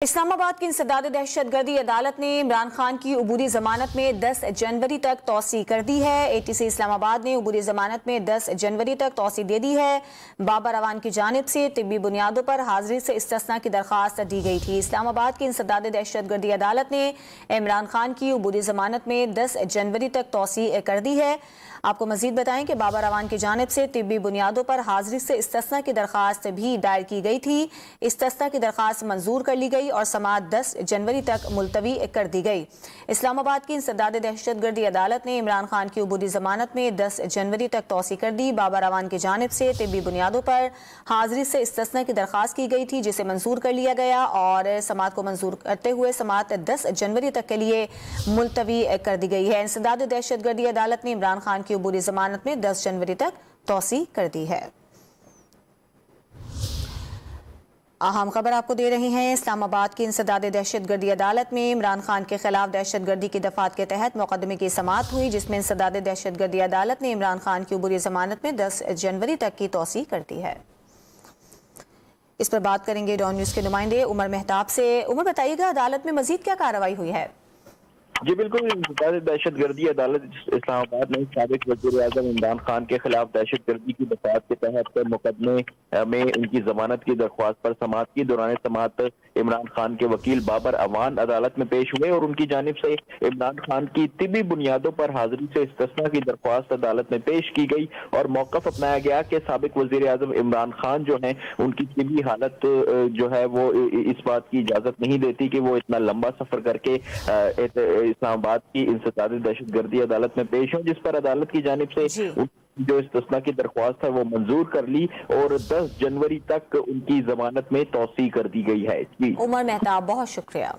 इस्लामाबाद की इंसदाद दहशतगर्दी अदालत ने इमरान खान की उबूरी जमानत में 10 जनवरी तक तौसी कर दी है। ATC इस्लामाबाद ने उबूरी जमानत में 10 जनवरी तक तौसी दे दी है। बाबर अवान की जानिब से तिब्बी बुनियादों पर हाजिरी से इस्तिस्ना की दरख्वास्त दी गई थी। इस्लामाबाद की इंसदाद दहशतगर्दी अदालत ने इमरान खान की उबूरी जमानत में 10 जनवरी तक तौसी कर दी है। आपको मजीद बताएं कि बाबर अवान की जानिब से तिब्बी बुनियादों पर हाजिरी से इस्तिस्ना की दरख्वास्त भी दायर की गई थी। इस्तिस्ना की दरख्वास्त मंजूर कर ली गई और समाअत 10 जनवरी तक मुलतवी कर दी गई। इस्लामाबाद की इंसदाद दहशतगर्दी अदालत ने इमरान खान की उबूरी जमानत में 10 जनवरी तक तौसी कर दी। बाबर अवान की जानिब से तिब्बी बुनियादों पर हाजिरी से इस्तिस्ना की दरख्वास्त की गई थी, जिसे मंजूर कर लिया गया और समाअत को मंजूर करते हुए समाअत 10 जनवरी तक के लिए मुलतवी कर दी गई है। इंसदाद दहशतगर्दी अदालत ने इमरान खान की उबूरी जमानत में 10 जनवरी तक तौसी कर दी है। अहम खबर आपको दे रही हैं। इस्लामाबाद की इंसदाद दहशतगर्दी अदालत में इमरान खान के खिलाफ दहशतगर्दी की दफात के तहत मुकदमे की समाअत हुई, जिसमें इंसदाद दहशतगर्दी अदालत ने इमरान खान की उबूरी जमानत में 10 जनवरी तक की तौसी कर दी है। इस पर बात करेंगे डॉन न्यूज के नुमाइंदे उमर मेहताब से। उमर, बताइएगा अदालत में मजीद क्या कार्रवाई हुई है? जी बिल्कुल, दहशतगर्दी अदालत इस्लामाबाद ने साबिक वज़ीर आज़म इमरान खान के खिलाफ दहशतगर्दी की दफात के तहत मुकदमे में उनकी जमानत की दरख्वास्त पर समाअत की। दौरान समाअत इमरान खान के वकील बाबर अवान अदालत में पेश हुए और उनकी जानिब से इमरान खान की तिब्बी बुनियादों पर हाजिरी से इस्तिस्ना की दरख्वास्त अदालत में पेश की गई और मौक़िफ़ अपनाया गया कि साबिक वज़ीर आज़म इमरान खान जो है उनकी तिब्बी हालत जो है वो इस बात की इजाजत नहीं देती कि वो इतना लंबा सफर करके इस्लामाबाद की इंसदाद दहशतगर्दी अदालत में पेश हो, जिस पर अदालत की जानिब से जो इस्तिस्ना की दरख्वास्त है वो मंजूर कर ली और 10 जनवरी तक उनकी जमानत में तौसी कर दी गई है। जी उमर मेहताब, बहुत शुक्रिया।